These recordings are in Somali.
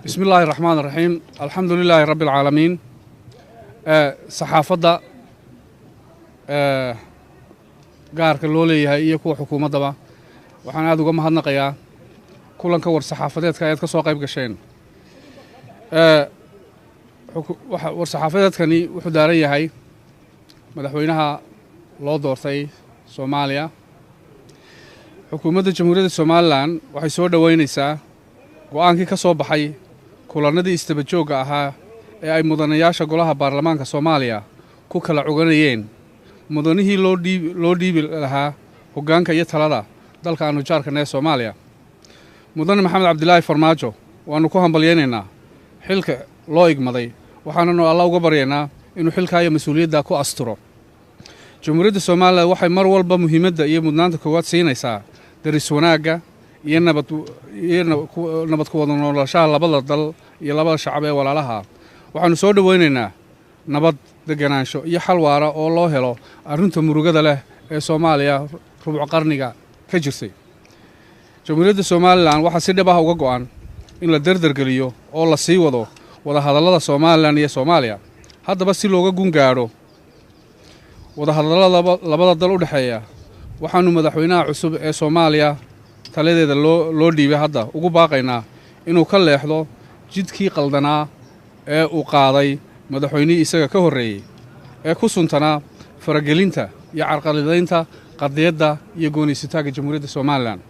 بسم الله الرحمن الرحيم الحمد لله رب العالمين صحافة gaarka loo leeyahay iyo kuwa xukuumadaba waxaan aad uga mahadnaqayaa kulanka war saxaafadeedka ay ka soo qayb gasheen war saxaafadeedkani wuxuu daaran yahay madaxweynaha loo doortay Soomaaliya xukuumadda Jamhuuriyadda Soomaaliland waxay soo dhaweynaysaa go'aankii ka soo baxay kulanadii istaba joogga ahaa ee ay mudanayaasha golaha baarlamaanka Soomaaliya ku kala coganayeen mudanihii loo dhiibi lahaa hoggaanka iyo talada dalka aanu jaarkana ee Soomaaliya mudane Maxamed Cabdilaahi Farmaajo waanu ku hambalyeynaa xilka loo igmaday waxaananu Allah uga baryaynaa inuu xilka iyo mas'uuliyadda ku asturo Jamhuuriyadda Soomaaliya waxay mar walba muhiimadda iyo mudnaanta koowaad siinaysaa daris wanaagga iyo nabad ku wada noolaanshaha labada dal iyo labada shacab ee walaalaha waxaanu soo dhaweynaynaa nabad deganaansho iyo xal waara oo loo helo arrinta murugada leh ee Soomaaliya rubuc qarniga ka jirtay Jamhuuriyadda Soomaaliland waxa si dhab ah uga go'an in la dardargeliyo oo la sii wado wada hadallada Soomaaliland iyo Soomaaliya haddaba si looga gun gaaro wada hadallada labada dal u dhaxeeya waxaanu madaxweynaha cusub ee Soomaaliya taladeeda loo dhiibay hadda ugu baaqaynaa inuu ka leexdo jidkii qaldanaa ee uu qaaday madaxweynihii isaga ka horreeyay ee ku suntanaa faragelinta iyo carqaladaynta qadiyadda iyo gooniisitaanka Jamhuuriyadda Soomaaliland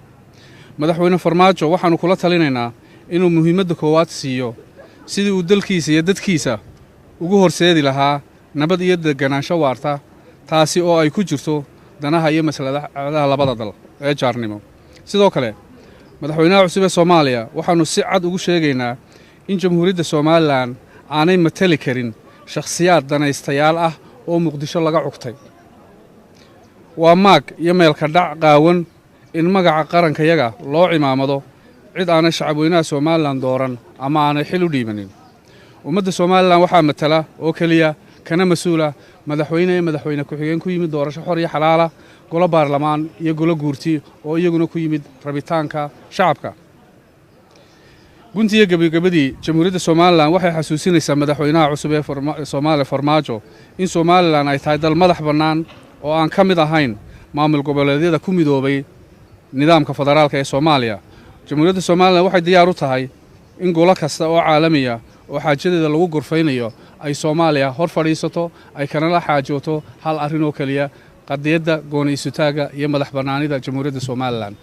madaxweyne Farmaajo waxaanu kula talinaynaa inuu muhiimadda koowaad siiyo sidii uu dalkiisa iyo dadkiisa ugu horseedi lahaa nabad iyo deganaansho waarta taasi oo ay ku jirto danaha iyo masladaha labada dal ee jaarnimo sidoo kale madaxweynaha cusub ee Soomaaliya waxaanu si cad ugu sheegaynaa in Jamhuuriyadda Soomaaliland aanay matali karin shakhsiyaad danaystayaal ah oo Muqdisho laga cugtay waa maag iyo meelka dhac qaawan in magaca qarankayaga loo cimaamado cid aanay shacabweynaha Soomaaliland dooran ama aanay xil u dhiibanin ummadda Soomaaliland waxaa matala oo kaliya kana mas'uula madaxweyne ku-xigeen ku yimid doorasho xor iyo xalaal ah golo baarlamaan iyo golo guurti oo iyaguna ku yimid rabitaanka shacabka guntiga gabagabadii Jamhuuriyadda Soomaaliland waxay xasuusinaysaa madaxweynaha cusub ee Soomaaliya Farmaajo in Soomaaliland ay tahay dal madax bannaan oo aan ka mid ahayn maamul goboleedyada ku midoobay nidaamka federaalka ee Soomaaliya Jamhuuriyadda Soomaaliland waxay diyaar u tahay in golo kasta oo caalamiya oo xaajadeeda lagu gorfaynayo ay Soomaaliya hor fadhiisato ay kana la xaajooto hal arrin oo kaliya qadiyadda gooniisutaaga iyo madax bannaanida Jamhuuriyadda Soomaaliland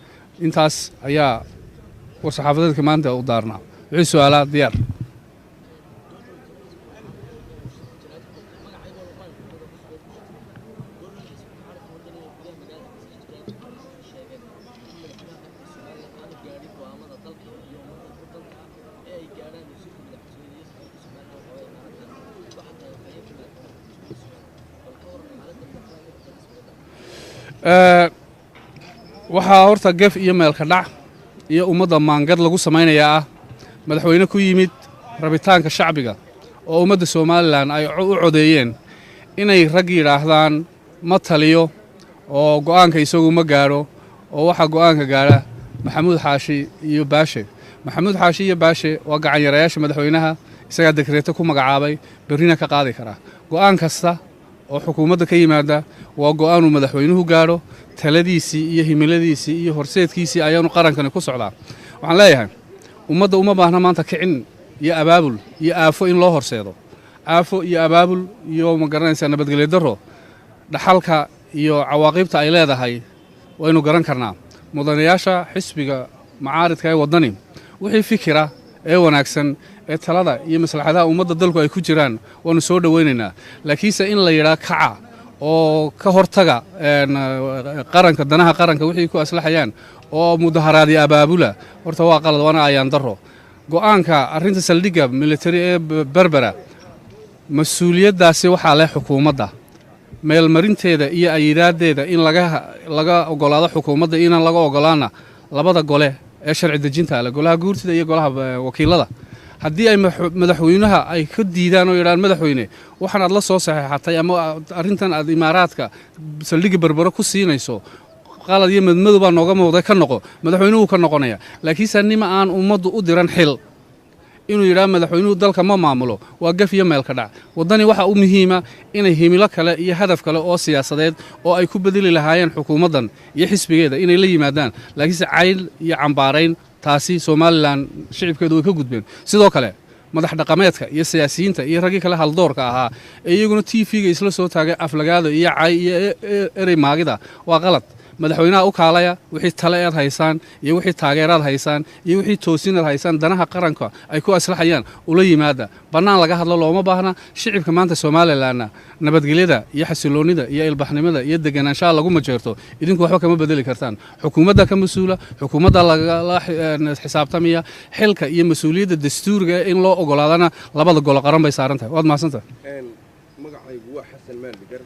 intaas ayaa war saxaafadeedka maanta u daarnaa wixii su'aalaha diyaar waxaa horta gaf iyo meelka dhac iyo ummadda maangad lagu samaynayaa madaxweyne ku yimid rabitaanka shacbiga oo ummadda Soomaaliland ay u codeeyeen inay rag yiraahdaan ma taliyo oo go'aanka isagu ma gaaro oo waxa go'aanka gaara Maxamuud Xaashi iyo Baashe Maxamuud Xaashi iyo Baashe waa gacan yarayaasha madaxweynaha isaga dekreeto ku magacaabay berrina ka qaadi kara go'aan kasta oo xukuumadda ka yimaada waa go'aan uu madaxweynuhu gaaro taladiisii iyo himiladiisii iyo horseedkiisii ayaanu qarankani ku socdaa waxaan leeyahay ummadda uma baahna maanta kicin iyo abaabul iyo aafo in loo horseedo aafo iyo abaabul iyo ma garanaysaa nabadgelyo darro dhaxalka iyo cawaaqibta ay leedahay waynu garan karnaa mudanayaasha xisbiga macaaridka ee waddani wixii fikira ee wanaagsan ee talada iyo maslaxadaha ummadda dalku ay ku jiraan waanu soo dhaweynaynaa laakiinse in la yidhaa kaca oo ka hortaga qaranka danaha qaranka wixii ku aslaxayaan oo mudaharaadi abaabula horta waa qalad wana ayaan daro go'aanka arrinta saldhigga military ee Berbera mas'uuliyaddaasi waxaa leh xukuumadda meelmarinteeda iyo ayidadeeda in laga ogolaado xukuumadda inaan laga ogolaana labada gole ee sharci dejinta ah golaha guurtida iyo golaha wakiilada haddii ay madaxweynaha ay ka diidaan oo yiraahdaan madaxweyne waxaan aad la soo saxeexatay ama arrintan aad imaaraadka saldhigga Berbera ku siinayso qalad iyo madmadow baa nooga muuqday ka noqo madaxweynuhu ka noqonaya laakiin sanima aan ummaddu u diran xil inuu yidhaha madaxweynuhu dalka ma maamulo waa gaf iyo meel ka dhac waddani waxa u muhiima inay himilo kale iyo hadaf kale oo siyaasadeed oo ay ku bedeli lahaayeen xukuumaddan iyo xisbigeeda inay la yimaadaan laakiinse cayl iyo cambaarayn taasi somalilan shicibkeedu way ka gudbeen sidoo kale madax dhaqameedka iyo siyaasiyiinta iyo raggii kale haldoorka ahaa ee iyaguna tv-ga isla soo taagay aflagaado iyo cay iyo erey maagida waa qalad madaxweynaha u kaalaya wixii tale aad haysaan iyo wixii taageeraad haysaan iyo wixii toosinaad haysaan danaha qaranka ay ku aslaxayaan ula yimaada bannaan laga hadlo looma baahna shicibka maanta somalilanna nabadgelyada iyo xasiloonida iyo ilbaxnimada iyo deganaanshaha lagu majeerto idinku waxba kama bedeli kartaan xukuumadda ka mas-uula xukuumadda lagala xisaabtamaya xilka iyo mas-uuliyadda dastuuriga in loo ogolaadana labada golo qaran bay saaran tahay waad mahadsantahay magacaygu waa xasan maaldhigar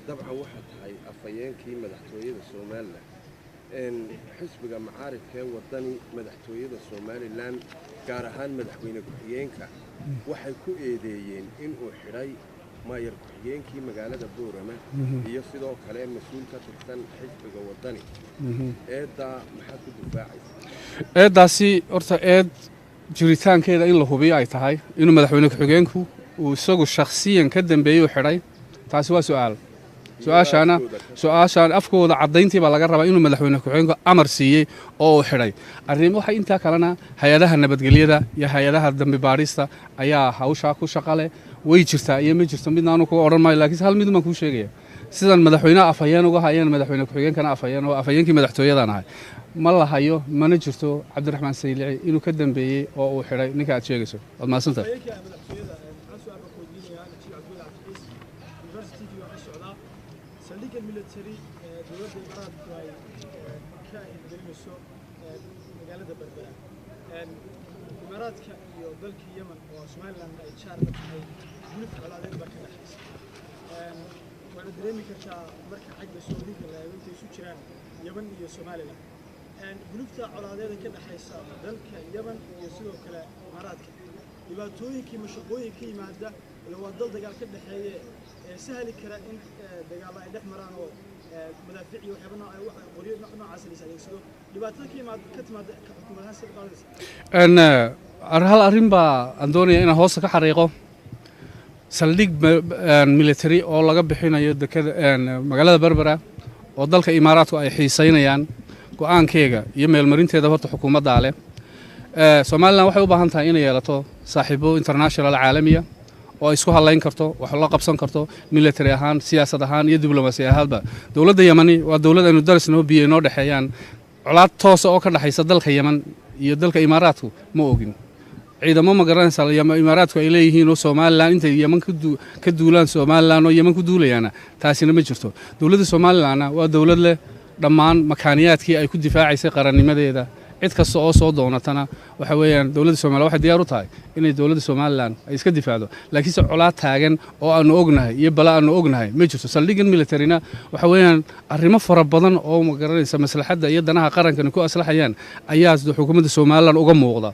dabcan waxaa tahay afhayeenkii madaxtooyada somalilan xisbiga macaaridkee waddani madaxtooyada somalilan gaar ahaan madaxweyne ku-xigeenka waxay ku eedeeyeen inuu xidhay maayar ku-xigeenkii magaalada boorama iyo sidoo kale mas-uul ka tirsan xisbiga waddani eeddaa maxaad ku difaacaysa eeddaasi horta eed jiritaankeeda in la hubiyo ay tahay inuu madaxweyne ku-xigeenku uu isagu shakhsiyan ka dambeeyey u xidhay taasi waa su'aal su-aashaan afkooda caddayntii baa laga rabaa inuu madaxweyne ku-xigeenku amar siiyey oo uu xidhay waxay intaa kalena hay-adaha nabadgelyada iyo hay-adaha dambi baadhista ayaa hawshaa ku shaqa leh way jirtaa iyo ma jirto midna anu kuga odhan maayo laakiinse hal mid baan kuu sheegaya sidan madaxweynaha afhayeen uga hayeen madaxweyne ku-xigeenkana afhayeen oo afhayeenkii madaxtooyadan ahay ma la hayo mana jirto cabdiraxmaan saylici inuu ka dambeeyey oo uu xidhay ninka aad sheegayso waad mahadsantahay saldhigga military dowladda imaaraadku ay ka hirgelinayso magaalada berbera imaaraadka iyo dalka yemen oo somaliland ay jaar la tahay gulif colaadeed baa ka dhexaysa waana dareemi kartaa marka xagga soodinka la eego intay isu jiraan yemen iyo somaliland gulifta colaadeeda ka dhexaysa dalka yemen iyo sidoo kale imaaraadka dhibaatooyinkii mashaqooyin ka yimaada ila waa dal dagaal ka dhexeeye sahli kara in dagaal ay dhex maraan oo madaafiic iyo waxyaabo qoryo noocaas la adeegsado dhibaatada ka timaada xukuumadaha sida qaadaysa hal arrin baa aan doonaya inaan hoosta ka xariiqo saldhig military oo laga bixinayo dekada magaalada berbera oo dalka imaaraadku ay xiisaynayaan go'aankeega iyo meelmarinteeda horta xukuumaddaa leh somalilan waxay u baahan tahay inay yeelato saaxiibo international caalamiya oo ay isku hadlayn karto wax la qabsan karto military ahaan siyaasad ahaan iyo diblomaasi ahaanba dowladda yemani waa dowlad aynu darisnoo biyo inoo dhexeeyaan colaad toosa oo ka dhexaysa dalka yeman iyo dalka imaaraadku ma ogin ciidamo ma garanaysa imaaraadku ay leeyihiin oo somalilan intay yeman ka duulaan somalilan oo yeman ku duulayaana taasina ma jirto dowladda somalilanna waa dowlad leh dhammaan makaaniyaadkii ay ku difaacaysay qarannimadeeda cid kasta oo soo doonatana waxa weeyaan dowladda Soomaaliya waxay diyaar u tahay inay dowladda Soomaaliland ay iska difaacdo laakiin se colaad taagan oo aanu ognahay iyo bala aanu ognahay ma jirto saldhigan military-na waxa weeyaan arrimo fara badan oo ma garanaysa maslaxadda iyo danaha qarankan ku aslaxayaan ayaa xukuumadda Soomaaliland uga muuqda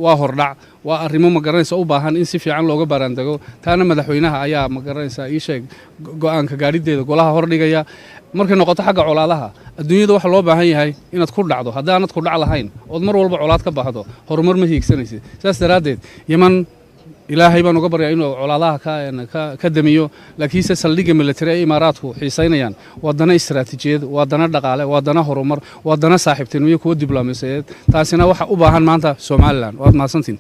waa hordhac waa arrimo ma garanaysa u baahan in si fiican looga baaraandago taana madaxweynaha ayaa ma garanaysa ii sheeg go'aanka gaarideeda golaha hordhigaya markay noqoto xagga colaadaha adduunyada waxa loo baahan yahay inaad ku dhacdo haddaanad ku dhac lahayn ood mar walba colaad ka baxdo horumar ma hiigsanaysid saas daraaddeed yeman ilaahay baan uga baryaa inuu colaadaha ka damiyo laakiinse saldhigga military ee imaaraadku xiisaynayaan waa dana istaraatiijiyad waa dana dhaqaale waa dana horumar waa dana saaxiibtinimo iyo kuwa diblomaasiyadeed taasina waxa u baahan maanta Soomaaliland waad mahadsantiin